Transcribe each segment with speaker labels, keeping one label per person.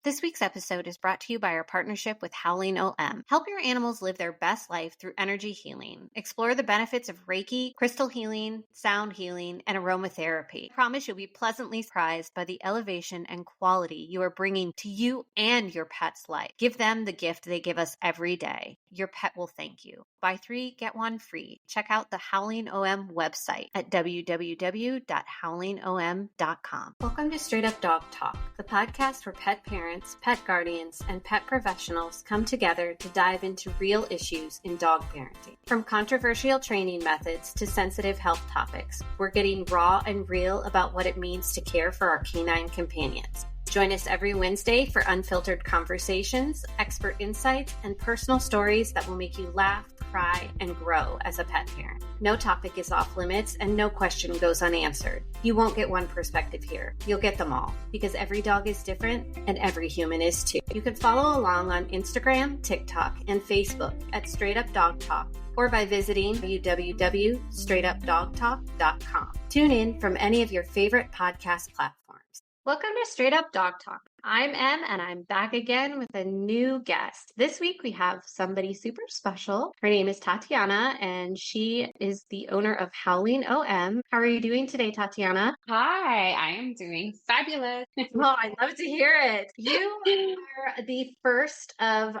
Speaker 1: This week's episode is brought to you by our partnership with Howling OM. Help your animals live their best life through energy healing. Explore the benefits of Reiki, crystal healing, sound healing, and aromatherapy. I promise you'll be pleasantly surprised by the elevation and quality you are bringing to you and your pet's life. Give them the gift they give us every day. Your pet will thank you. Buy 3, get 1 free. Check out the Howling OM website at www.howlingom.com. Welcome to Straight Up Dog Talk, the podcast where pet parents, pet guardians, and pet professionals come together to dive into real issues in dog parenting. From controversial training methods to sensitive health topics, we're getting raw and real about what it means to care for our canine companions. Join us every Wednesday for unfiltered conversations, expert insights, and personal stories that will make you laugh, cry, and grow as a pet parent. No topic is off limits and no question goes unanswered. You won't get one perspective here. You'll get them all because every dog is different and every human is too. You can follow along on Instagram, TikTok, and Facebook at Straight Up Dog Talk or by visiting www.straightupdogtalk.com. Tune in from any of your favorite podcast platforms. Welcome to Straight Up Dog Talk. I'm Em, and I'm back again with a new guest. This week we have somebody super special. Her name is Tatiana, and she is the owner of Howling OM. How are you doing today, Tatiana?
Speaker 2: Hi, I am doing fabulous.
Speaker 1: Well, I love to hear it. You are the first of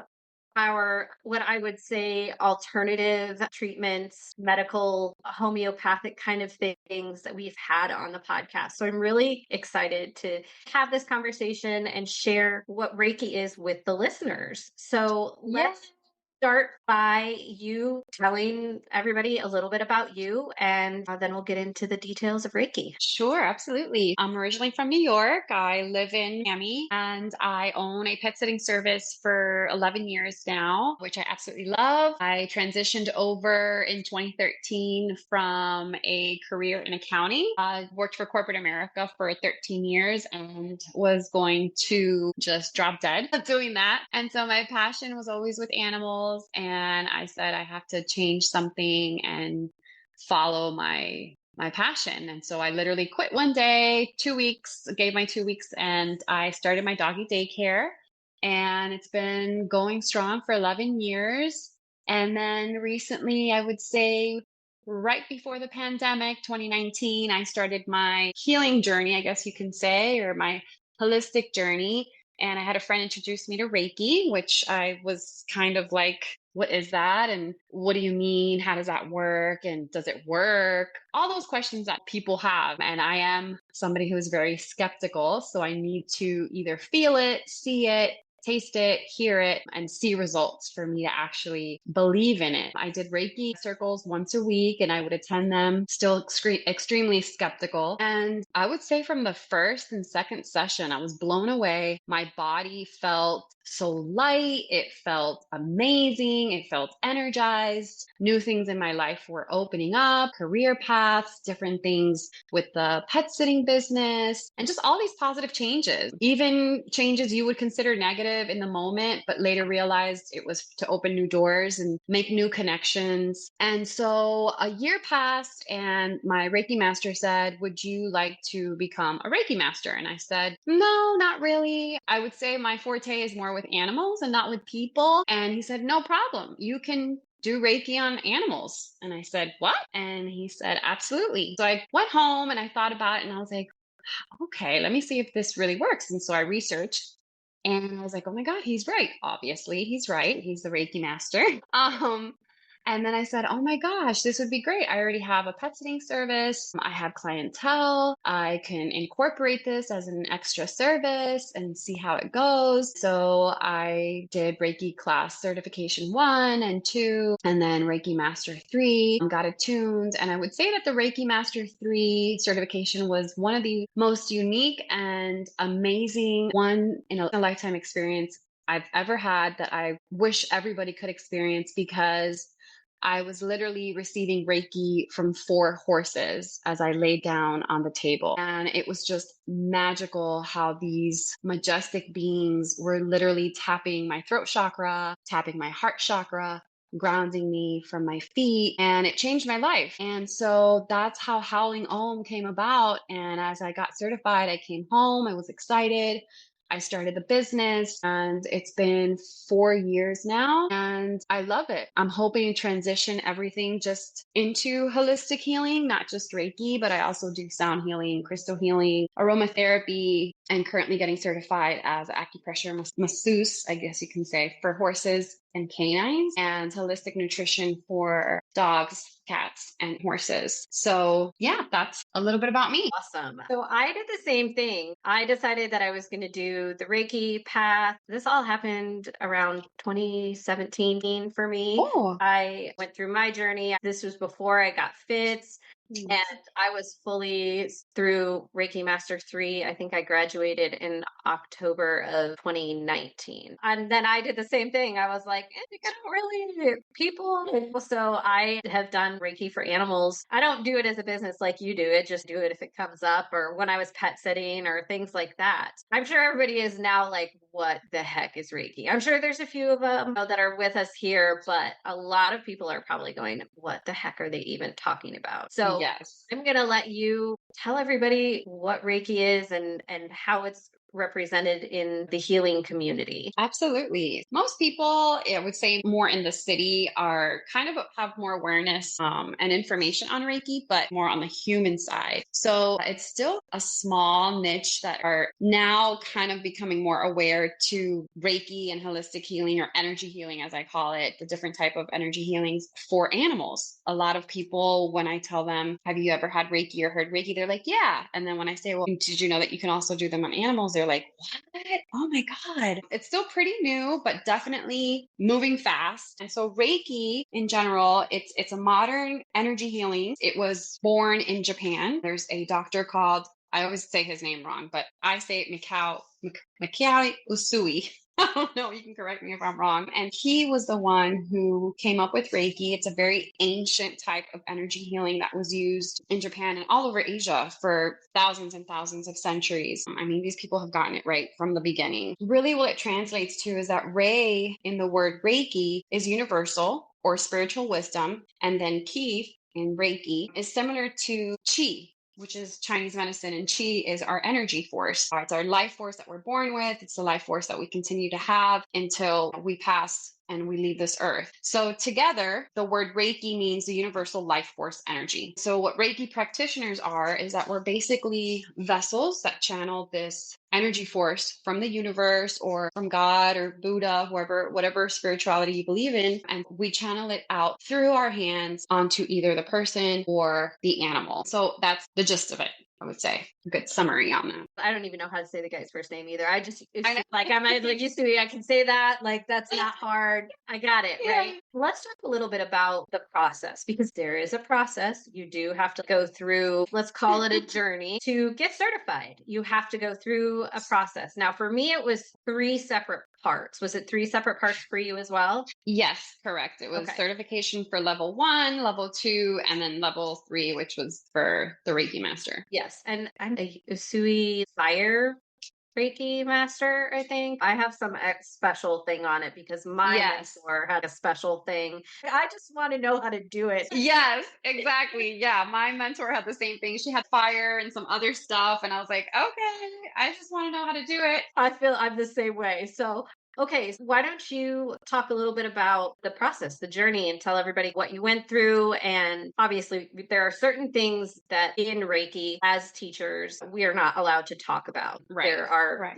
Speaker 1: our, what I would say, alternative treatments, medical, homeopathic kind of things that we've had on the podcast. So I'm really excited to have this conversation and share what Reiki is with the listeners. So let's start by you telling everybody a little bit about you, and then we'll get into the details of Reiki.
Speaker 2: Sure, absolutely. I'm originally from New York. I live in Miami and I own a pet sitting service for 11 years now, which I absolutely love. I transitioned over in 2013 from a career in accounting. I worked for corporate America for 13 years and was going to just drop dead doing that. And so my passion was always with animals. And I said, I have to change something and follow my passion. And so I literally quit one day, 2 weeks, gave my 2 weeks, and I started my doggy daycare. And it's been going strong for 11 years. And then recently, I would say right before the pandemic, 2019, I started my healing journey, I guess you can say, or my holistic journey. And I had a friend introduce me to Reiki, which I was kind of like, what is that? And what do you mean? How does that work? And does it work? All those questions that people have. And I am somebody who is very skeptical. So I need to either feel it, see it, taste it, hear it, and see results for me to actually believe in it. I did Reiki circles once a week and I would attend them, still extremely skeptical. And I would say from the first and second session, I was blown away. My body felt so light. It felt amazing. It felt energized. New things in my life were opening up, career paths, different things with the pet sitting business, and just all these positive changes, even changes you would consider negative in the moment, but later realized it was to open new doors and make new connections. And so a year passed and my Reiki master said, would you like to become a Reiki master? And I said, no, not really. I would say my forte is more with animals and not with people. And he said, no problem. You can do Reiki on animals. And I said, what? And he said, absolutely. So I went home and I thought about it and I was like, okay, let me see if this really works. And so I researched and I was like, oh my God, he's right. Obviously, he's right. He's the Reiki master. And then I said, oh my gosh, this would be great. I already have a pet sitting service. I have clientele. I can incorporate this as an extra service and see how it goes. So I did Reiki class certification 1 and 2, and then Reiki Master 3, got attuned. And I would say that the Reiki Master 3 certification was one of the most unique and amazing one in a lifetime experience I've ever had that I wish everybody could experience, because I was literally receiving Reiki from 4 horses as I laid down on the table. And it was just magical how these majestic beings were literally tapping my throat chakra, tapping my heart chakra, grounding me from my feet, and it changed my life. And so that's how Howling Om came about. And as I got certified, I came home, I was excited. I started the business and it's been 4 years now and I love it. I'm hoping to transition everything just into holistic healing, not just Reiki, but I also do sound healing, crystal healing, aromatherapy, and currently getting certified as an acupressure masseuse, I guess you can say, for horses and canines, and holistic nutrition for dogs, cats, and horses. So yeah, that's a little bit about me.
Speaker 1: Awesome. So I did the same thing. I decided that I was going to do the Reiki path. This all happened around 2017 for me.
Speaker 2: Oh.
Speaker 1: I went through my journey. This was before I got fits. And I was fully through Reiki Master 3. I think I graduated in October of 2019. And then I did the same thing. I was like, I don't really people. So I have done Reiki for animals. I don't do it as a business like you do it. Just do it if it comes up or when I was pet sitting or things like that. I'm sure everybody is now like, what the heck is Reiki? I'm sure there's a few of them that are with us here, but a lot of people are probably going, what the heck are they even talking about? So
Speaker 2: yes.
Speaker 1: I'm going to let you tell everybody what Reiki is and how it's represented in the healing community.
Speaker 2: Absolutely. Most people, I would say more in the city, are kind of have more awareness and information on Reiki, but more on the human side. So it's still a small niche that are now kind of becoming more aware to Reiki and holistic healing, or energy healing, as I call it, the different type of energy healings for animals. A lot of people, when I tell them, have you ever had Reiki or heard Reiki? They're like, yeah. And then when I say, well, did you know that you can also do them on animals? They're like, what? Oh my God. It's still pretty new, but definitely moving fast. And so Reiki in general, it's a modern energy healing. It was born in Japan. There's a doctor called, I always say his name wrong, but I say it Mikao Usui. I don't know. You can correct me if I'm wrong. And he was the one who came up with Reiki. It's a very ancient type of energy healing that was used in Japan and all over Asia for thousands and thousands of centuries. I mean, these people have gotten it right from the beginning. Really, what it translates to is that Rei in the word Reiki is universal or spiritual wisdom. And then Ki in Reiki is similar to Qi, which is Chinese medicine, and Qi is our energy force. It's our life force that we're born with. It's the life force that we continue to have until we pass and we leave this earth. So together, the word Reiki means the universal life force energy. So what Reiki practitioners are is that we're basically vessels that channel this energy force from the universe or from God or Buddha, whoever, whatever spirituality you believe in. And we channel it out through our hands onto either the person or the animal. So that's the gist of it, I would say. A good summary on that.
Speaker 1: I don't even know how to say the guy's first name either. It's like I'm like used to be. I can say that. Like that's not hard. I got it right. Let's talk a little bit about the process, because there is a process. You do have to go through, let's call it a journey to get certified. You have to go through a process. Now, for me, it was 3 separate parts. Was it 3 separate parts for you as well?
Speaker 2: Yes, correct. It was certification for level 1, level 2, and then level 3, which was for the Reiki master.
Speaker 1: Yes. And I'm a Usui Fire Reiki master, I think. I have some special thing on it because my mentor had a special thing. I just want to know how to do it.
Speaker 2: Yes, exactly. Yeah, my mentor had the same thing. She had fire and some other stuff. And I was like, okay, I just want to know how to do it.
Speaker 1: I feel I'm the same way. So okay, so why don't you talk a little bit about the process, the journey, and tell everybody what you went through? And obviously, there are certain things that in Reiki, as teachers, we are not allowed to talk about.
Speaker 2: Right.
Speaker 1: There are,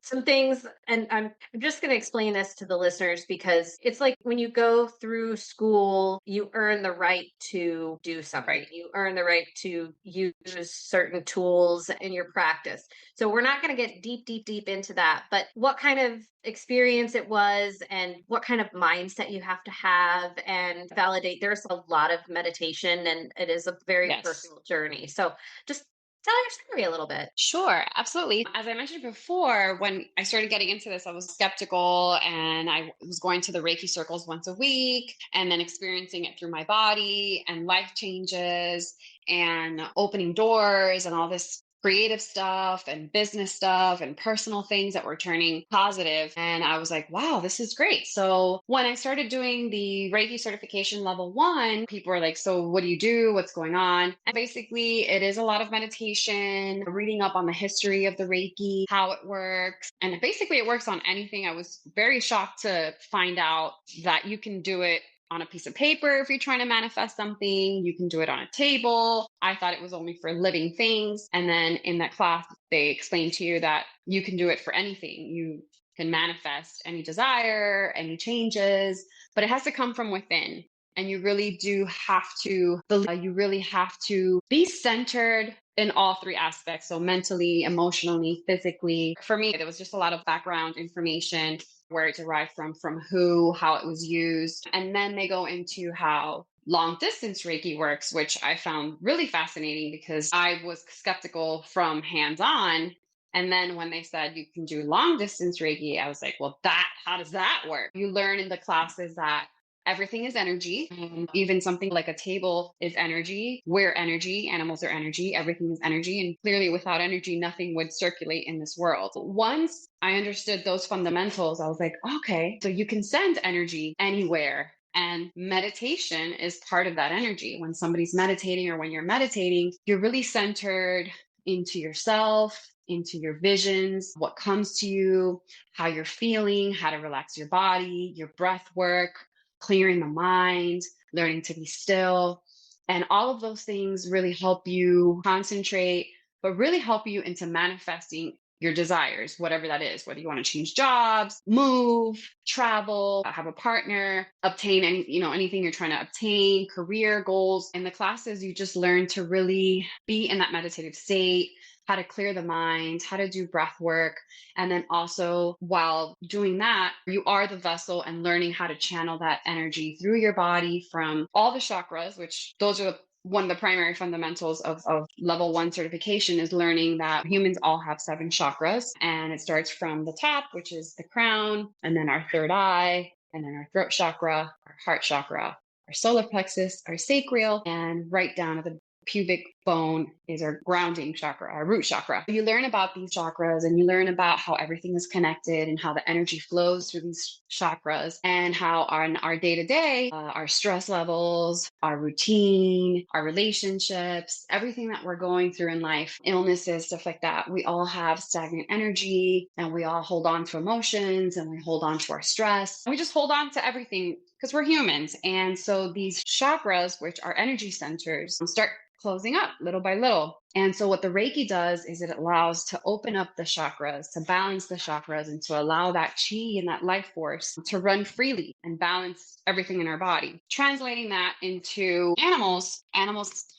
Speaker 1: some things, and I'm just going to explain this to the listeners because it's like when you go through school, you earn the right to do something. Right. You earn the right to use certain tools in your practice. So we're not going to get deep into that, but what kind of experience it was and what kind of mindset you have to have and validate. There's a lot of meditation and it is a very personal journey. So just tell your story a little bit.
Speaker 2: Sure, absolutely. As I mentioned before, when I started getting into this, I was skeptical and I was going to the Reiki circles once a week and then experiencing it through my body and life changes and opening doors and all this creative stuff and business stuff and personal things that were turning positive. And I was like, wow, this is great. So when I started doing the Reiki certification level 1, people were like, so what do you do? What's going on? And basically, it is a lot of meditation, reading up on the history of the Reiki, how it works. And basically, it works on anything. I was very shocked to find out that you can do it on a piece of paper if you're trying to manifest something. You can do it on a table. I thought it was only for living things. And then in that class, they explain to you that you can do it for anything. You can manifest any desire, any changes, but it has to come from within. And you really do have to believe, you really have to be centered in all 3 aspects. So mentally, emotionally, physically. For me, there was just a lot of background information, where it derived from who, how it was used. And then they go into how long distance Reiki works, which I found really fascinating because I was skeptical from hands on. And then when they said you can do long distance Reiki, I was like, well, how does that work? You learn in the classes that everything is energy. And even something like a table is energy. We're energy. Animals are energy. Everything is energy. And clearly, without energy, nothing would circulate in this world. Once I understood those fundamentals, I was like, okay, so you can send energy anywhere. And meditation is part of that energy. When somebody's meditating or when you're meditating, you're really centered into yourself, into your visions, what comes to you, how you're feeling, how to relax your body, your breath work, clearing the mind, learning to be still. And all of those things really help you concentrate, but really help you into manifesting your desires, whatever that is, whether you want to change jobs, move, travel, have a partner, obtain anything you're trying to obtain, career goals. In the classes, you just learn to really be in that meditative state, how to clear the mind, how to do breath work. And then also while doing that, you are the vessel and learning how to channel that energy through your body from all the chakras, which those are one of the primary fundamentals of level 1 certification, is learning that humans all have 7 chakras. And it starts from the top, which is the crown, and then our third eye, and then our throat chakra, our heart chakra, our solar plexus, our sacral, and right down at the pubic bone is our grounding chakra, our root chakra. You learn about these chakras and you learn about how everything is connected and how the energy flows through these chakras, and how on our day-to-day, our stress levels, our routine, our relationships, everything that we're going through in life, illnesses, stuff like that, we all have stagnant energy and we all hold on to emotions and we hold on to our stress. We just hold on to everything because we're humans. And so these chakras, which are energy centers, start closing up little by little. And so what the Reiki does is it allows to open up the chakras, to balance the chakras, and to allow that chi and that life force to run freely and balance everything in our body. Translating that into animals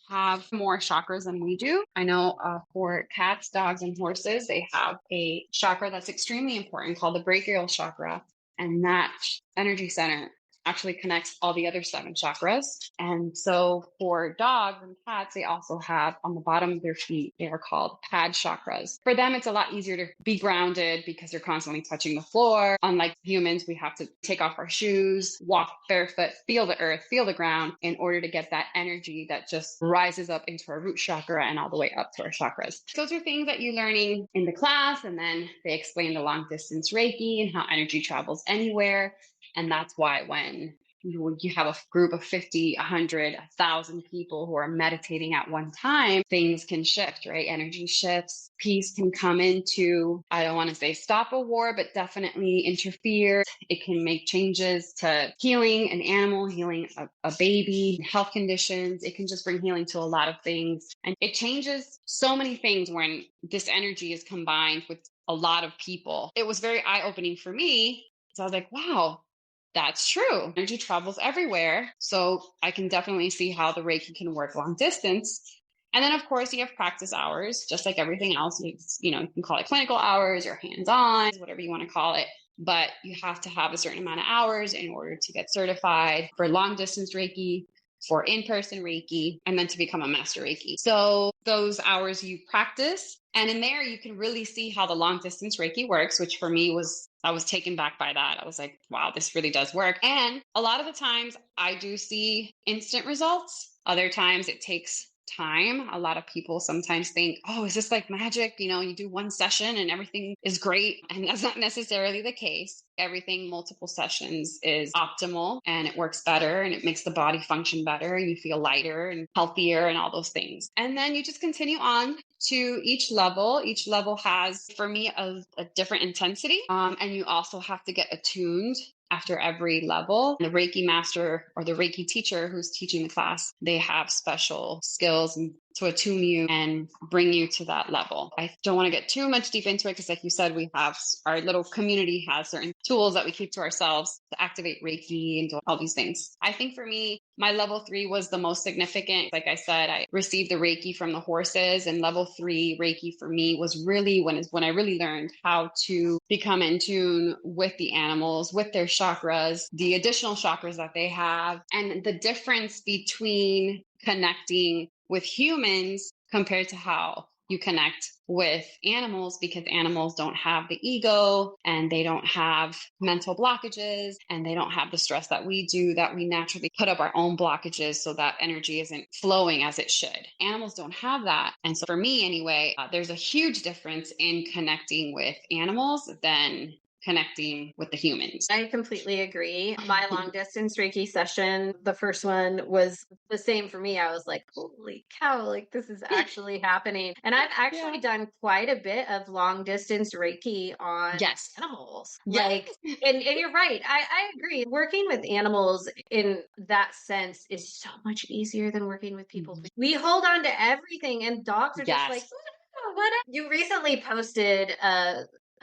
Speaker 2: have more chakras than we do. I know for cats, dogs, and horses, they have a chakra that's extremely important called the brachial chakra. And that energy center actually connects all the other 7 chakras. And so for dogs and cats, they also have on the bottom of their feet, they are called pad chakras. For them, it's a lot easier to be grounded because they're constantly touching the floor. Unlike humans, we have to take off our shoes, walk barefoot, feel the earth, feel the ground in order to get that energy that just rises up into our root chakra and all the way up to our chakras. Those are things that you're learning in the class. And then they explain the long distance Reiki and how energy travels anywhere. And that's why when you have a group of 50, 100, 1,000 people who are meditating at one time, things can shift, right? Energy shifts. Peace can come into, I don't want to say stop a war, but definitely interfere. It can make changes to healing an animal, healing a baby, health conditions. It can just bring healing to a lot of things. And it changes so many things when this energy is combined with a lot of people. It was very eye-opening for me. So I was like, wow, that's true. Energy travels everywhere. So I can definitely see how the Reiki can work long distance. And then, of course, you have practice hours, just like everything else. You can call it clinical hours or hands-on, whatever you want to call it. But you have to have a certain amount of hours in order to get certified for long distance Reiki, for in-person Reiki, and then to become a master Reiki. So those hours you practice. And in there, you can really see how the long distance Reiki works, which for me I was taken back by that. I was like, wow, this really does work. And a lot of the times I do see instant results. Other times it takes time. A lot of people sometimes think, oh, is this like magic? You do one session and everything is great. And that's not necessarily the case. Everything, multiple sessions is optimal and it works better and it makes the body function better. And you feel lighter and healthier and all those things. And then you just continue on to each level. Each level has, for me, a different intensity. And you also have to get attuned after every level. The Reiki master or the Reiki teacher who's teaching the class, they have special skills to attune you and bring you to that level. I don't want to get too much deep into it because, like you said, we have our little community has certain tools that we keep to ourselves to activate Reiki and do all these things. I think for me, my level 3 was the most significant. Like I said, I received the Reiki from the horses, and level 3 Reiki for me was really when I really learned how to become in tune with the animals, with their chakras, the additional chakras that they have, and the difference between connecting with humans compared to how you connect with animals, because animals don't have the ego and they don't have mental blockages and they don't have the stress that we do, that we naturally put up our own blockages so that energy isn't flowing as it should. Animals don't have that. And so for me anyway, there's a huge difference in connecting with animals than connecting with the humans.
Speaker 1: I completely agree. My long distance Reiki session, the first one was the same for me. I was like, holy cow, like this is actually happening. And I've actually done quite a bit of long distance Reiki on animals.
Speaker 2: Yes.
Speaker 1: Like, and you're right. I agree. Working with animals in that sense is so much easier than working with people. We hold on to everything, and dogs are just like, what? You recently posted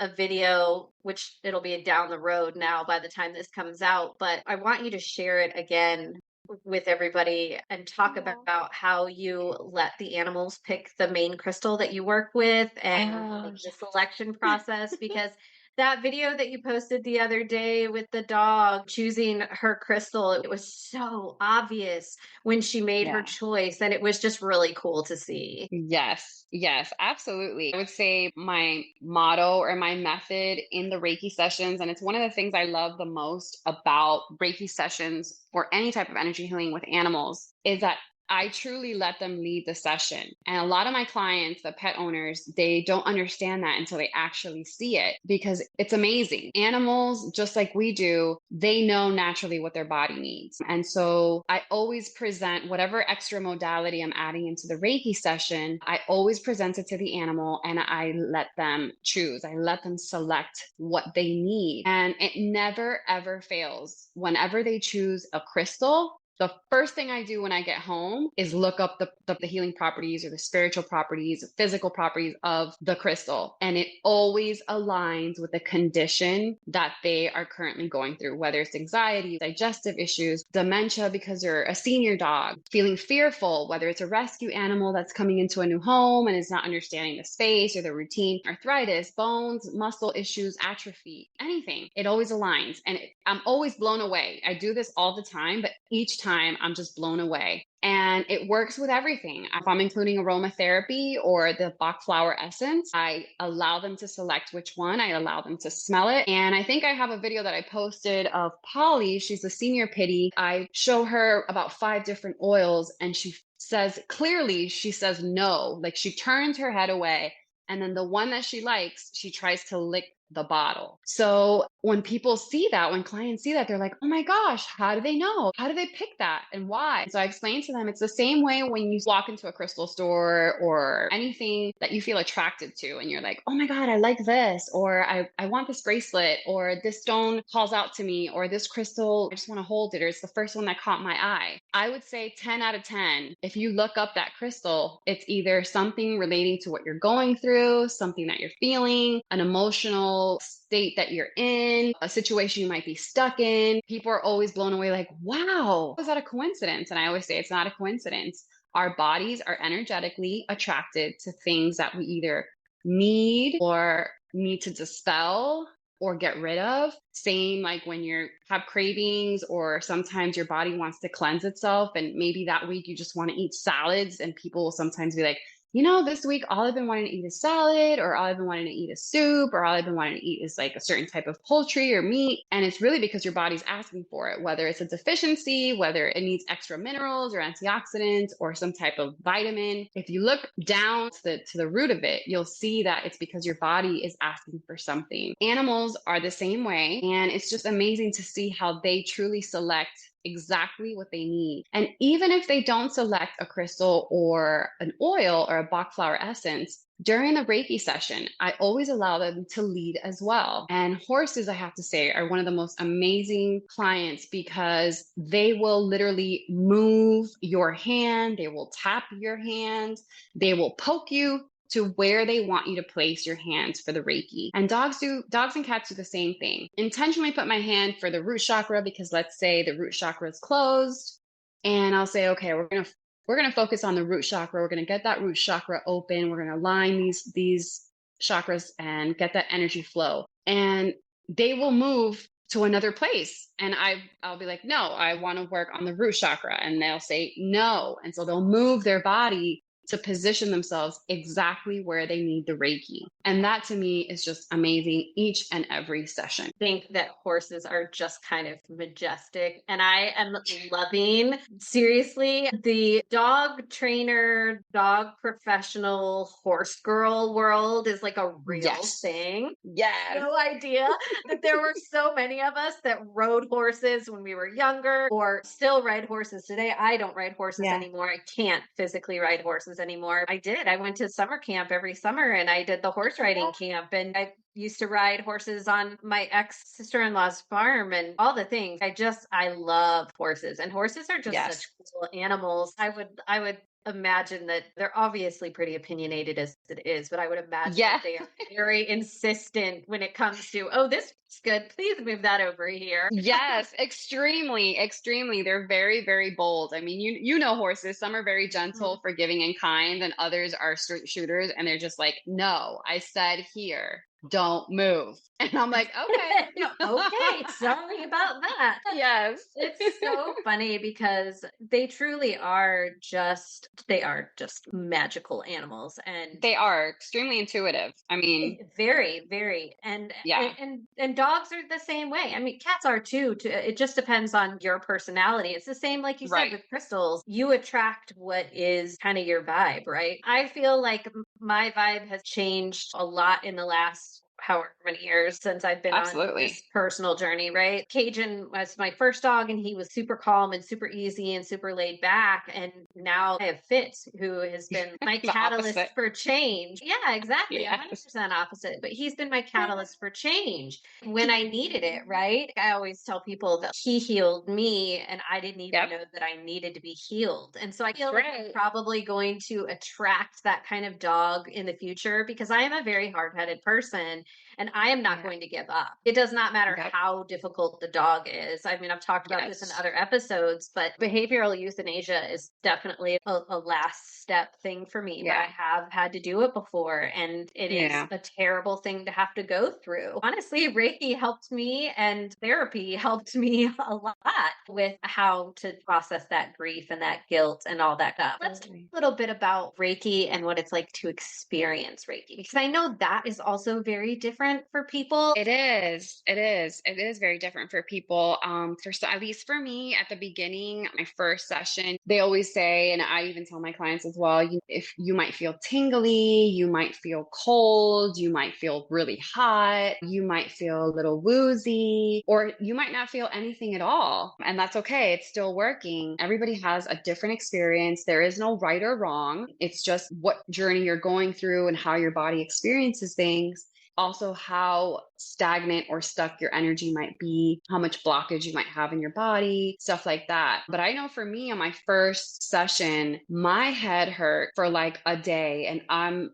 Speaker 1: a video, which it'll be down the road now by the time this comes out, but I want you to share it again with everybody and talk about how you let the animals pick the main crystal that you work with and like, the selection process, because that video that you posted the other day with the dog choosing her crystal, it was so obvious when she made her choice, and it was just really cool to see.
Speaker 2: Yes, absolutely. I would say my motto or my method in the Reiki sessions, and it's one of the things I love the most about Reiki sessions or any type of energy healing with animals, is that I truly let them lead the session. And a lot of my clients, the pet owners, they don't understand that until they actually see it, because it's amazing. Animals, just like we do, they know naturally what their body needs. And so I always present whatever extra modality I'm adding into the Reiki session, I always present it to the animal and I let them choose. I let them select what they need. And it never, ever fails. Whenever they choose a crystal, the first thing I do when I get home is look up the healing properties or the spiritual properties, physical properties of the crystal. And it always aligns with the condition that they are currently going through, whether it's anxiety, digestive issues, dementia because they're a senior dog, feeling fearful, whether it's a rescue animal that's coming into a new home and is not understanding the space or the routine, arthritis, bones, muscle issues, atrophy, anything. It always aligns. And I'm always blown away. I do this all the time, but each time I'm just blown away. And it works with everything. If I'm including aromatherapy or the Bach flower essence, I allow them to select which one. I allow them to smell it. And I think I have a video that I posted of Polly. She's a senior pitty. I show her about 5 different oils and she says clearly, she says no. Like she turns her head away. And then the one that she likes, she tries to lick the bottle. So when people see that, when clients see that, they're like, oh my gosh, how do they know? How do they pick that and why? So I explain to them, it's the same way when you walk into a crystal store or anything that you feel attracted to and you're like, oh my God, I like this, or I want this bracelet, or this stone calls out to me, or this crystal, I just want to hold it, or it's the first one that caught my eye. I would say 10 out of 10, if you look up that crystal, it's either something relating to what you're going through, something that you're feeling, an emotional state that you're in, a situation you might be stuck in. People are always blown away like, wow, is that a coincidence? And I always say it's not a coincidence. Our bodies are energetically attracted to things that we either need or need to dispel or get rid of. Same like when you have cravings, or sometimes your body wants to cleanse itself and maybe that week you just want to eat salads, and people will sometimes be like, this week, all I've been wanting to eat is salad, or all I've been wanting to eat is soup, or all I've been wanting to eat is like a certain type of poultry or meat. And it's really because your body's asking for it, whether it's a deficiency, whether it needs extra minerals or antioxidants or some type of vitamin. If you look down to the root of it, you'll see that it's because your body is asking for something. Animals are the same way. And it's just amazing to see how they truly select exactly what they need. And even if they don't select a crystal or an oil or a Bach flower essence, during the Reiki session, I always allow them to lead as well. And horses, I have to say, are one of the most amazing clients because they will literally move your hand, they will tap your hand, they will poke you to where they want you to place your hands for the Reiki. And dogs and cats do the same thing. Intentionally put my hand for the root chakra because let's say the root chakra is closed, and I'll say, okay, we're gonna focus on the root chakra. We're gonna get that root chakra open. We're gonna align these chakras and get that energy flow. And they will move to another place. And I'll be like, no, I want to work on the root chakra. And they'll say no. And so they'll move their body to position themselves exactly where they need the Reiki. And that to me is just amazing each and every session.
Speaker 1: I think that horses are just kind of majestic. And I am loving, seriously, the dog trainer, dog professional, horse girl world is like a real thing.
Speaker 2: Yes.
Speaker 1: No idea that there were so many of us that rode horses when we were younger or still ride horses today. I don't ride horses anymore. I can't physically ride horses anymore. I went to summer camp every summer and I did the horse riding camp, and I used to ride horses on my ex-sister-in-law's farm and all the things. I love horses, and horses are just such cool animals. I would imagine that they're obviously pretty opinionated as it is, but I would imagine that they are very insistent when it comes to, oh, this is good, please move that over here.
Speaker 2: Yes, extremely. They're very, very bold. I mean, you know horses. Some are very gentle, forgiving, and kind, and others are straight shooters, and they're just like, no, I said here, don't move. And I'm like, okay.
Speaker 1: Okay, sorry about that.
Speaker 2: Yes.
Speaker 1: It's so funny because they are just magical animals, and
Speaker 2: they are extremely intuitive. I mean,
Speaker 1: very, very. And dogs are the same way. I mean, cats are too. It just depends on your personality. It's the same, like you said, with crystals. You attract what is kind of your vibe, right? I feel like my vibe has changed a lot in the last however many years since I've been on this personal journey, right? Cajun was my first dog, and he was super calm and super easy and super laid back. And now I have Fitz, who has been my catalyst for change. Yeah, exactly. 100% opposite. But he's been my catalyst for change when I needed it, right? I always tell people that he healed me, and I didn't even know that I needed to be healed. And so I feel like I'm probably going to attract that kind of dog in the future because I am a very hard-headed person. And I am not going to give up. It does not matter how difficult the dog is. I mean, I've talked about this in other episodes, but behavioral euthanasia is definitely a last step thing for me. But I have had to do it before, and it is a terrible thing to have to go through. Honestly, Reiki helped me, and therapy helped me a lot with how to process that grief and that guilt and all that stuff. Let's talk a little bit about Reiki and what it's like to experience Reiki, because I know that is also very different for people.
Speaker 2: It is very different for people. At least for me at the beginning, my first session, they always say, and I even tell my clients as well, if you might feel tingly, you might feel cold, you might feel really hot, you might feel a little woozy, or you might not feel anything at all. And that's okay. It's still working. Everybody has a different experience. There is no right or wrong. It's just what journey you're going through and how your body experiences things. Also, how stagnant or stuck your energy might be, how much blockage you might have in your body, stuff like that. But I know for me on my first session, my head hurt for like a day, and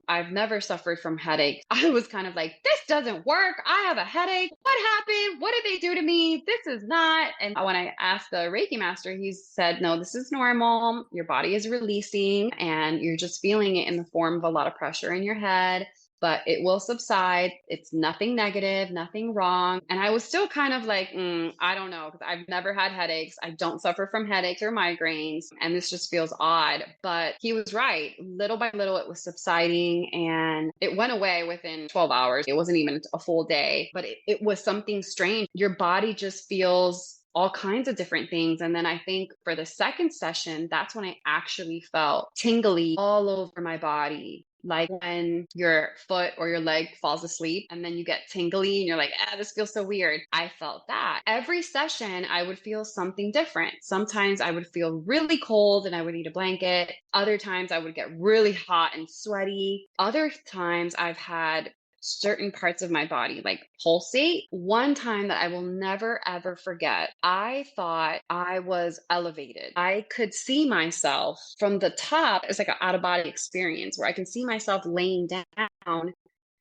Speaker 2: I've never suffered from headaches. I was kind of like, this doesn't work. I have a headache. What happened? What did they do to me? This is not. And when I asked the Reiki master, he said, no, this is normal. Your body is releasing and you're just feeling it in the form of a lot of pressure in your head. but it will subside. It's nothing negative, nothing wrong. And I was still kind of like, I don't know, because I've never had headaches. I don't suffer from headaches or migraines, and this just feels odd. But he was right. Little by little, it was subsiding and it went away within 12 hours. It wasn't even a full day, but it was something strange. Your body just feels all kinds of different things. And then I think for the second session, that's when I actually felt tingly all over my body. Like when your foot or your leg falls asleep and then you get tingly and you're like, this feels so weird. I felt that. Every session, I would feel something different. Sometimes I would feel really cold and I would need a blanket. Other times I would get really hot and sweaty. Other times I've had certain parts of my body like pulsate. One time that I will never ever forget, I thought I was elevated. I could see myself from the top. It's like an out of body experience where I can see myself laying down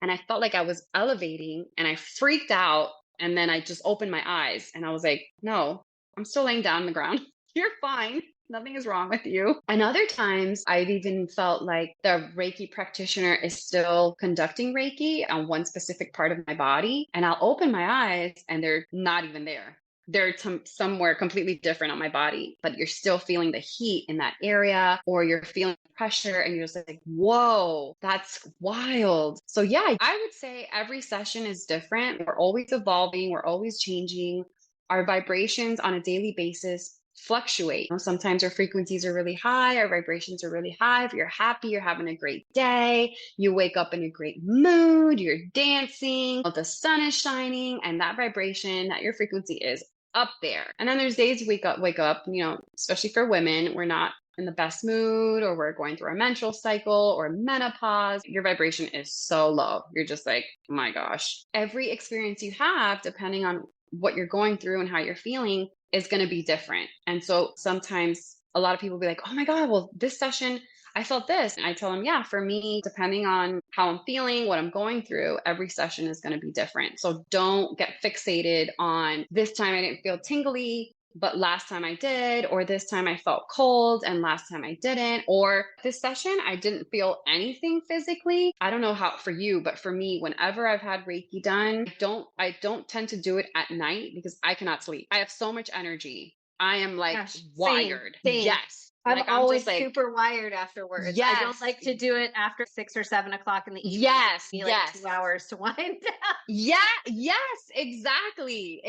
Speaker 2: and I felt like I was elevating and I freaked out. And then I just opened my eyes and I was like, no, I'm still laying down on the ground. You're fine. Nothing is wrong with you. And other times I've even felt like the Reiki practitioner is still conducting Reiki on one specific part of my body. And I'll open my eyes and they're not even there. They're somewhere completely different on my body, but you're still feeling the heat in that area, or you're feeling pressure and you're just like, whoa, that's wild. So yeah, I would say every session is different. We're always evolving. We're always changing. Our vibrations on a daily basis fluctuate. Sometimes our frequencies are really high, our vibrations are really high. If you're happy, you're having a great day, you wake up in a great mood, you're dancing, the sun is shining, and that vibration, that your frequency is up there. And then there's days you wake up, especially for women, we're not in the best mood, or we're going through a menstrual cycle or menopause, your vibration is so low. You're just like, oh my gosh. Every experience you have, depending on what you're going through and how you're feeling, is going to be different. And so sometimes a lot of people will be like, oh my God, well, this session, I felt this. And I tell them, yeah, for me, depending on how I'm feeling, what I'm going through, every session is going to be different. So don't get fixated on this time I didn't feel tingly, but last time I did, or this time I felt cold and last time I didn't, or this session I didn't feel anything physically. I don't know how for you, but for me, whenever I've had Reiki done, I don't tend to do it at night because I cannot sleep. I have so much energy. I am like wired.
Speaker 1: Same.
Speaker 2: Yes.
Speaker 1: I'm
Speaker 2: like,
Speaker 1: always super wired afterwards.
Speaker 2: Yes.
Speaker 1: I don't like to do it after 6 or 7 o'clock in the evening.
Speaker 2: Yes.
Speaker 1: Like 2 hours to wind down.
Speaker 2: Yeah. Yes. Exactly.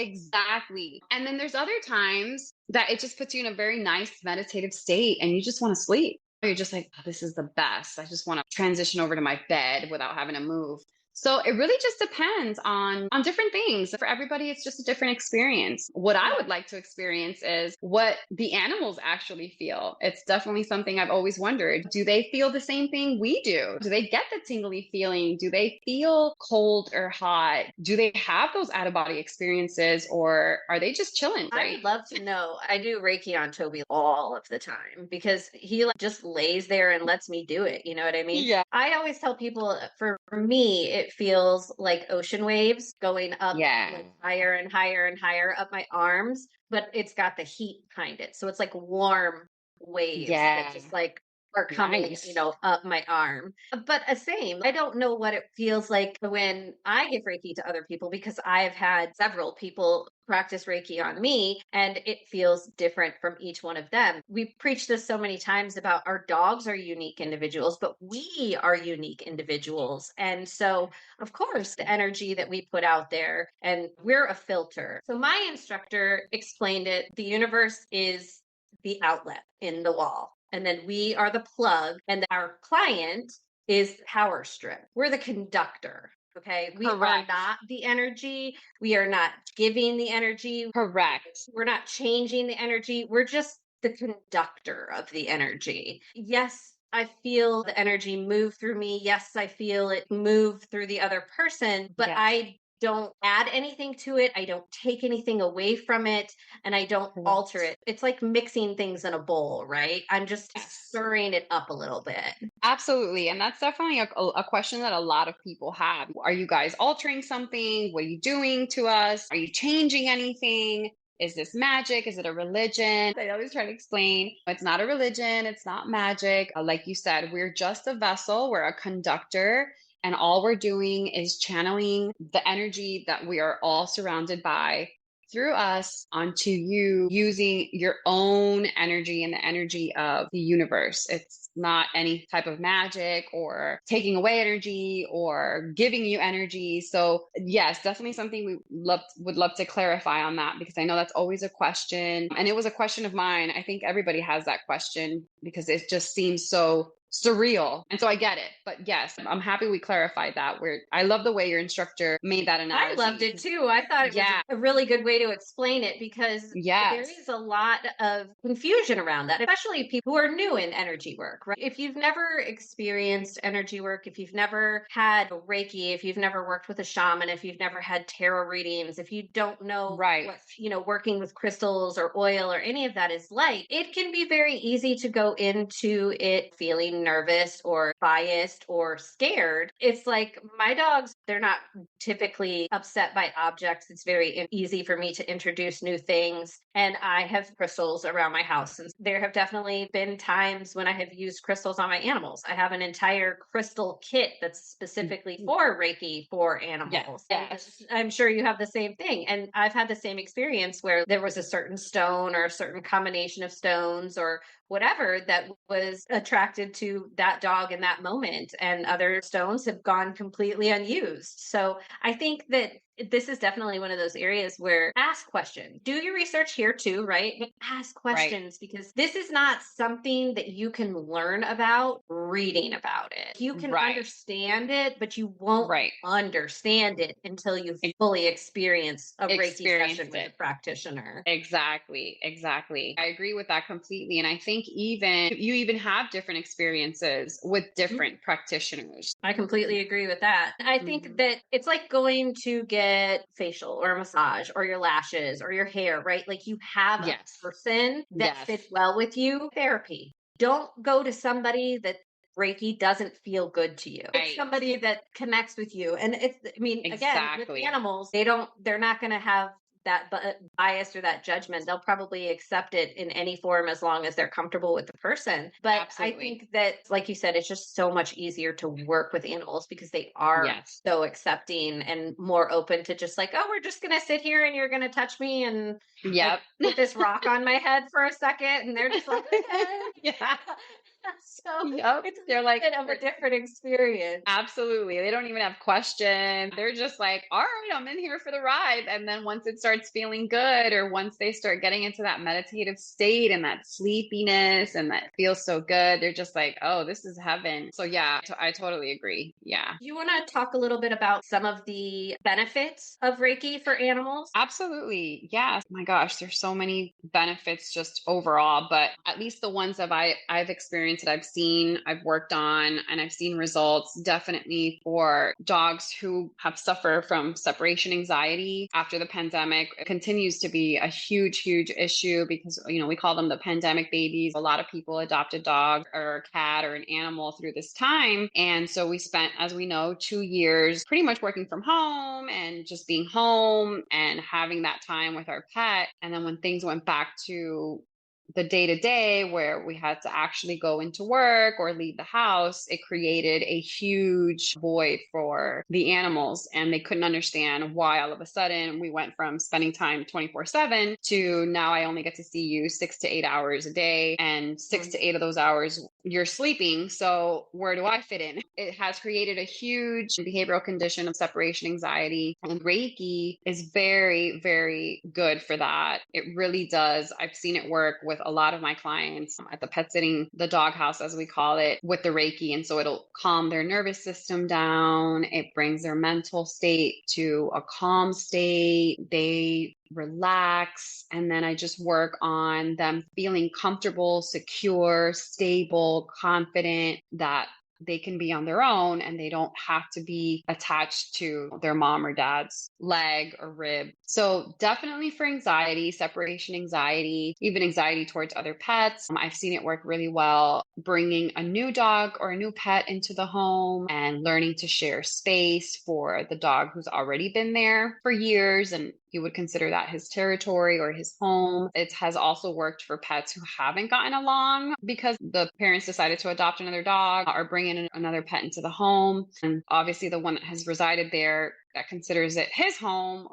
Speaker 2: And then there's other times that it just puts you in a very nice meditative state and you just want to sleep. You're just like, oh, this is the best. I just want to transition over to my bed without having to move. So it really just depends on different things. For everybody, it's just a different experience. What I would like to experience is what the animals actually feel. It's definitely something I've always wondered. Do they feel the same thing we do? Do they get the tingly feeling? Do they feel cold or hot? Do they have those out-of-body experiences, or are they just chilling? Right?
Speaker 1: I would love to know. I do Reiki on Toby all of the time because he just lays there and lets me do it. You know what I mean?
Speaker 2: Yeah.
Speaker 1: I always tell people, for me, it feels like ocean waves going up like higher and higher and higher up my arms, but it's got the heat behind it. So it's like warm waves that just like are coming, up my arm. But same, I don't know what it feels like when I give Reiki to other people because I've had several people practice Reiki on me and it feels different from each one of them. We preach this so many times about our dogs are unique individuals, but we are unique individuals. And so, of course, the energy that we put out there, and we're a filter. So my instructor explained it. The universe is the outlet in the wall. And then we are the plug, and our client is the power strip. We're the conductor. Okay. We are not the energy. We are not giving the energy.
Speaker 2: Correct.
Speaker 1: We're not changing the energy. We're just the conductor of the energy. Yes, I feel the energy move through me. Yes, I feel it move through the other person, but I don't add anything to it. I don't take anything away from it, and I don't alter it. It's like mixing things in a bowl, right? I'm just stirring it up a little bit.
Speaker 2: Absolutely. And that's definitely a question that a lot of people have. Are you guys altering something? What are you doing to us? Are you changing anything? Is this magic? Is it a religion? I always try to explain it's not a religion. It's not magic. Like you said, we're just a vessel. We're a conductor. And all we're doing is channeling the energy that we are all surrounded by through us onto you, using your own energy and the energy of the universe. It's not any type of magic or taking away energy or giving you energy. So yes, definitely something would love to clarify on that, because I know that's always a question. And it was a question of mine. I think everybody has that question because it just seems so surreal. And so I get it. But yes, I'm happy we clarified that. I love the way your instructor made that analogy.
Speaker 1: I loved it too. I thought it was a really good way to explain it, because there is a lot of confusion around that, especially people who are new in energy work, right? If you've never experienced energy work, if you've never had Reiki, if you've never worked with a shaman, if you've never had tarot readings, if you don't know what, working with crystals or oil or any of that is like, it can be very easy to go into it feeling nervous or biased or scared. It's like my dogs, they're not typically upset by objects. It's very easy for me to introduce new things. And I have crystals around my house. And there have definitely been times when I have used crystals on my animals. I have an entire crystal kit that's specifically for Reiki for animals.
Speaker 2: Yes.
Speaker 1: And I'm sure you have the same thing. And I've had the same experience where there was a certain stone or a certain combination of stones or whatever that was attracted to that dog in that moment, and other stones have gone completely unused. So I think that this is definitely one of those areas where ask questions. Do your research here too, right? But ask questions, because this is not something that you can learn about reading about it. You can understand it, but you won't understand it until you fully experience a Reiki session with a practitioner.
Speaker 2: Exactly. I agree with that completely. And I think you even have different experiences with different practitioners.
Speaker 1: I completely agree with that. I think that it's like going to get facial or a massage or your lashes or your hair, right? Like you have a person that fits well with you. Therapy. Don't go to somebody that Reiki doesn't feel good to you. It's somebody that connects with you. And again, with animals, they're not going to have that bias or that judgment. They'll probably accept it in any form as long as they're comfortable with the person. But I think that, like you said, it's just so much easier to work with animals because they are so accepting and more open to just like, oh, we're just going to sit here and you're going to touch me and put this rock on my head for a second. And they're just like, So it's they're like of a different experience.
Speaker 2: Absolutely. They don't even have questions. They're just like, all right, I'm in here for the ride. And then once it starts feeling good, or once they start getting into that meditative state and that sleepiness and that feels so good, they're just like, oh, this is heaven. So yeah, I totally agree. Yeah.
Speaker 1: Do you want to talk a little bit about some of the benefits of Reiki for animals?
Speaker 2: Absolutely. Yes. My gosh, there's so many benefits just overall, but at least the ones that I've experienced, that I've seen, I've worked on, and I've seen results definitely for dogs who have suffered from separation anxiety after the pandemic. It continues to be a huge, huge issue because, we call them the pandemic babies. A lot of people adopt a dog or a cat or an animal through this time. And so we spent, as we know, 2 years pretty much working from home and just being home and having that time with our pet. And then when things went back to the day to day where we had to actually go into work or leave the house, it created a huge void for the animals. And they couldn't understand why all of a sudden we went from spending time 24/7 to now I only get to see you 6 to 8 hours a day. And 6 to 8 of those hours you're sleeping. So where do I fit in? It has created a huge behavioral condition of separation anxiety. And Reiki is very, very good for that. It really does. I've seen it work with a lot of my clients at the pet sitting, the doghouse, as we call it, with the Reiki. And so it'll calm their nervous system down. It brings their mental state to a calm state. They relax. And then I just work on them feeling comfortable, secure, stable, confident, that they can be on their own and they don't have to be attached to their mom or dad's leg or rib. So definitely for anxiety, separation anxiety, even anxiety towards other pets. I've seen it work really well, bringing a new dog or a new pet into the home and learning to share space for the dog who's already been there for years and he would consider that his territory or his home. It has also worked for pets who haven't gotten along because the parents decided to adopt another dog or bring in another pet into the home. And obviously, the one that has resided there that considers it his home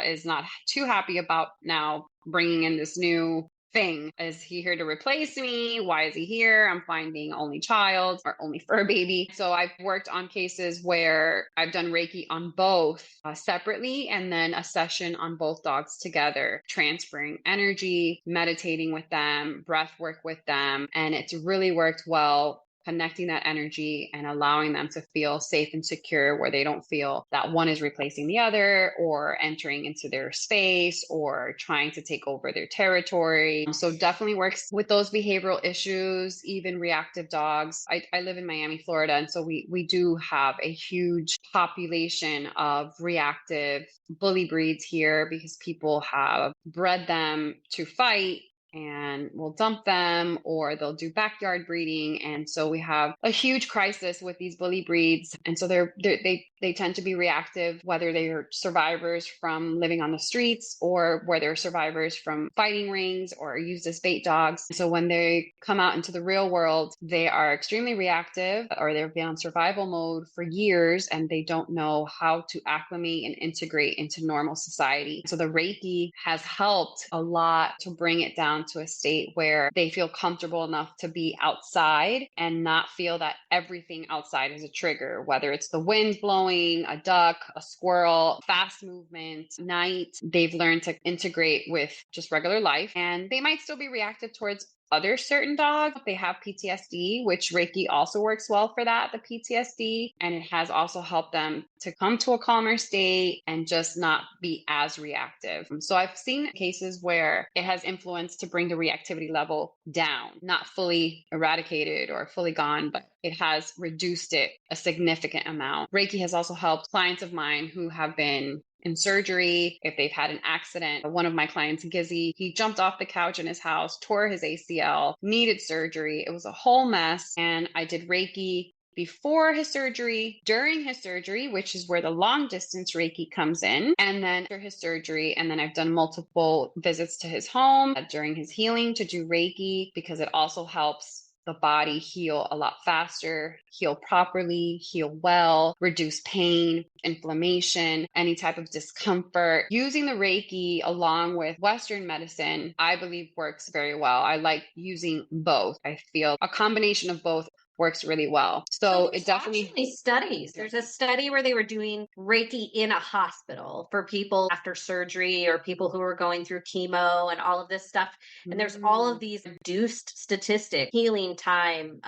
Speaker 2: is not too happy about now bringing in this new thing. Is he here to replace me? Why is he here? I'm finding only child or only fur baby. So I've worked on cases where I've done Reiki on both separately and then a session on both dogs together, transferring energy, meditating with them, breath work with them. And it's really worked well, connecting that energy and allowing them to feel safe and secure where they don't feel that one is replacing the other or entering into their space or trying to take over their territory. So definitely works with those behavioral issues, even reactive dogs. I live in Miami, Florida, and so we do have a huge population of reactive bully breeds here because people have bred them to fight and we'll dump them or they'll do backyard breeding. And so we have a huge crisis with these bully breeds. And so they tend to be reactive, whether they are survivors from living on the streets or where they're survivors from fighting rings or used as bait dogs. So when they come out into the real world, they are extremely reactive or they've been on survival mode for years and they don't know how to acclimate and integrate into normal society. So the Reiki has helped a lot to bring it down to a state where they feel comfortable enough to be outside and not feel that everything outside is a trigger, whether it's the wind blowing, a duck, a squirrel, fast movement, night. They've learned to integrate with just regular life, and they might still be reactive towards other certain dogs. They have PTSD, which Reiki also works well for that, the PTSD. And it has also helped them to come to a calmer state and just not be as reactive. So I've seen cases where it has influenced to bring the reactivity level down, not fully eradicated or fully gone, but it has reduced it a significant amount. Reiki has also helped clients of mine who have been in surgery, if they've had an accident. One of my clients, Gizzy, he jumped off the couch in his house, tore his ACL, needed surgery. It was a whole mess. And I did Reiki before his surgery, during his surgery, which is where the long distance Reiki comes in, and then after his surgery. And then I've done multiple visits to his home during his healing to do Reiki because it also helps the body heal a lot faster, heal properly, heal well, reduce pain, inflammation, any type of discomfort. Using the Reiki along with Western medicine, I believe works very well. I like using both. I feel a combination of both works really well. So it definitely
Speaker 1: actually studies. There's a study where they were doing Reiki in a hospital for people after surgery or people who were going through chemo and all of this stuff. And there's all of these reduced statistics, healing time,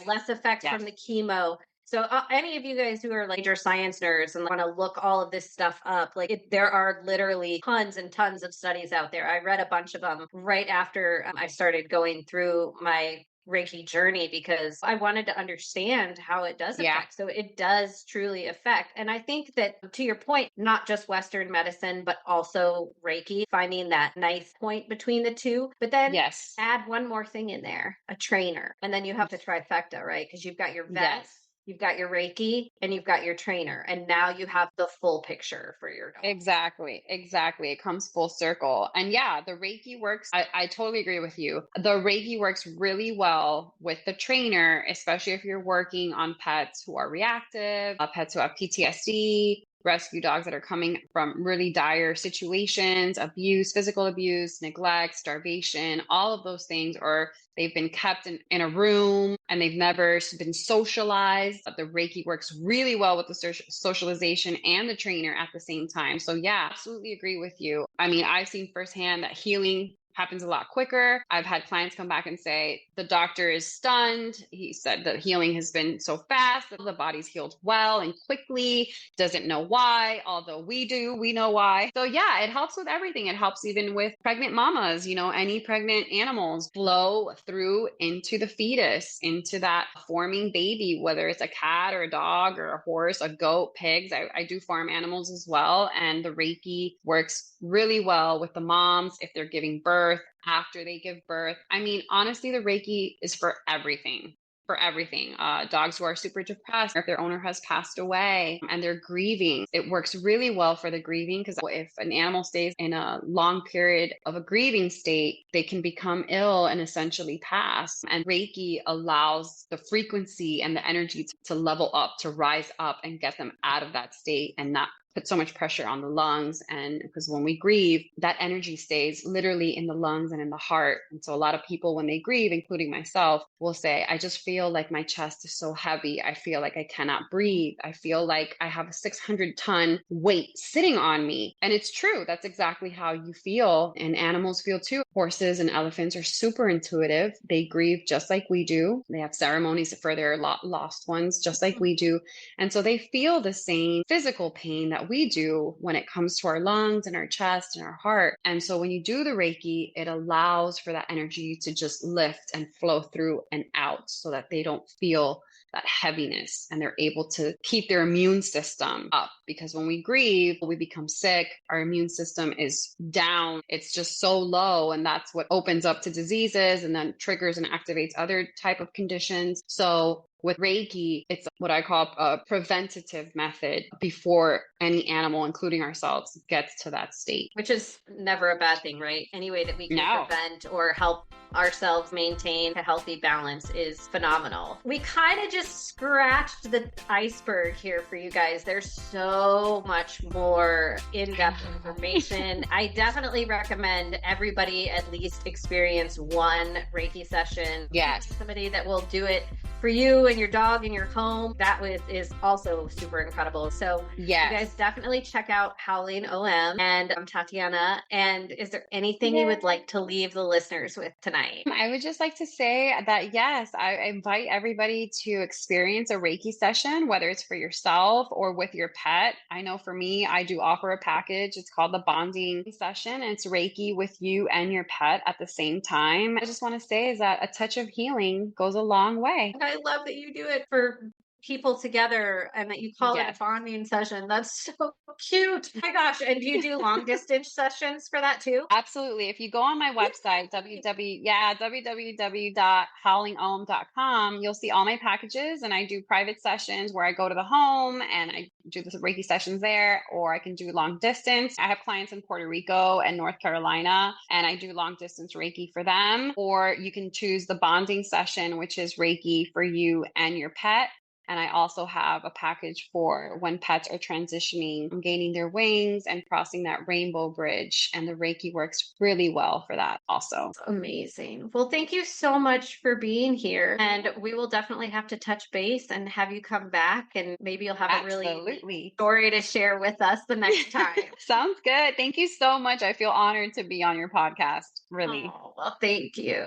Speaker 1: less effect from the chemo. So any of you guys who are like major science nerds and want to look all of this stuff up, there are literally tons and tons of studies out there. I read a bunch of them right after I started going through my Reiki journey because I wanted to understand how it does affect. So it does truly affect. And I think that to your point, not just Western medicine, but also Reiki, finding that nice point between the two. But then add one more thing in there, a trainer. And then you have the trifecta, right? Because you've got your vet. You've got your Reiki and you've got your trainer. And now you have the full picture for your dog.
Speaker 2: Exactly. It comes full circle. And yeah, the Reiki works. I totally agree with you. The Reiki works really well with the trainer, especially if you're working on pets who are reactive, pets who have PTSD, rescue dogs that are coming from really dire situations, abuse, physical abuse, neglect, starvation, all of those things, or they've been kept in a room and they've never been socialized. The Reiki works really well with the socialization and the trainer at the same time. So yeah, absolutely agree with you. I mean, I've seen firsthand that healing happens a lot quicker. I've had clients come back and say, the doctor is stunned. He said that healing has been so fast, that the body's healed well and quickly, doesn't know why, although we do, we know why. So yeah, it helps with everything. It helps even with pregnant mamas, any pregnant animals flow through into the fetus, into that forming baby, whether it's a cat or a dog or a horse, a goat, pigs. I do farm animals as well. And the Reiki works really well with the moms if they're giving birth, after they give birth. I mean, honestly, the Reiki is for everything. for everything. Dogs who are super depressed, or if their owner has passed away and they're grieving, it works really well for the grieving, because if an animal stays in a long period of a grieving state, they can become ill and essentially pass. And Reiki allows the frequency and the energy to level up, to rise up and get them out of that state and not put so much pressure on the lungs. And because when we grieve, that energy stays literally in the lungs and in the heart. And so a lot of people, when they grieve, including myself, will say, I just feel like my chest is so heavy. I feel like I cannot breathe. I feel like I have a 600-ton weight sitting on me. And it's true. That's exactly how you feel. And animals feel too. Horses and elephants are super intuitive. They grieve just like we do. They have ceremonies for their lost ones, just like we do. And so they feel the same physical pain that we do when it comes to our lungs and our chest and our heart. And so when you do the Reiki, it allows for that energy to just lift and flow through and out, so that they don't feel that heaviness, and they're able to keep their immune system up. Because when we grieve, we become sick, our immune system is down, it's just so low, and that's what opens up to diseases and then triggers and activates other type of conditions. So with Reiki, it's what I call a preventative method before any animal, including ourselves, gets to that state.
Speaker 1: Which is never a bad thing, right? Any way that we can prevent or help ourselves maintain a healthy balance is phenomenal. We kind of just scratched the iceberg here for you guys. There's so much more in-depth information. I definitely recommend everybody at least experience one Reiki session.
Speaker 2: Yes.
Speaker 1: Somebody that will do it for you and your dog in your home. That is also super incredible. So
Speaker 2: yes,
Speaker 1: you guys definitely check out Howling OM and Tatiana. And is there anything you would like to leave the listeners with tonight?
Speaker 2: I would just like to say that, yes, I invite everybody to experience a Reiki session, whether it's for yourself or with your pet. I know for me, I do offer a package. It's called the bonding session, and it's Reiki with you and your pet at the same time. I just want to say is that a touch of healing goes a long way.
Speaker 1: I love that you do it for people together and that you call it a bonding session. That's so cute. Oh my gosh. And do you do long distance sessions for that too?
Speaker 2: Absolutely. If you go on my website, www.howlingohm.com, you'll see all my packages, and I do private sessions where I go to the home and I do the Reiki sessions there, or I can do long distance. I have clients in Puerto Rico and North Carolina, and I do long distance Reiki for them. Or you can choose the bonding session, which is Reiki for you and your pet. And I also have a package for when pets are transitioning, gaining their wings and crossing that rainbow bridge. And the Reiki works really well for that also.
Speaker 1: Amazing. Well, thank you so much for being here. And we will definitely have to touch base and have you come back, and maybe you'll have a really story to share with us the next time.
Speaker 2: Sounds good. Thank you so much. I feel honored to be on your podcast. Really.
Speaker 1: Oh, well, thank you.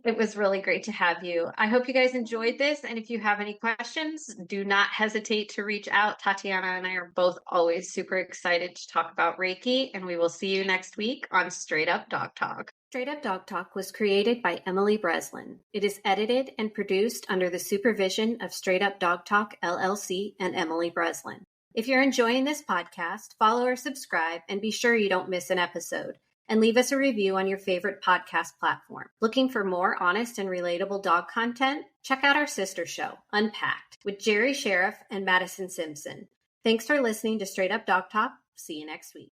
Speaker 1: It was really great to have you. I hope you guys enjoyed this. And if you have any questions, do not hesitate to reach out. Tatiana and I are both always super excited to talk about Reiki, and we will see you next week on Straight Up Dog Talk. Straight Up Dog Talk was created by Emily Breslin. It is edited and produced under the supervision of Straight Up Dog Talk, LLC, and Emily Breslin. If you're enjoying this podcast, follow or subscribe, and be sure you don't miss an episode. And leave us a review on your favorite podcast platform. Looking for more honest and relatable dog content? Check out our sister show, Unpacked, with Jerry Sheriff and Madison Simpson. Thanks for listening to Straight Up Dog Talk. See you next week.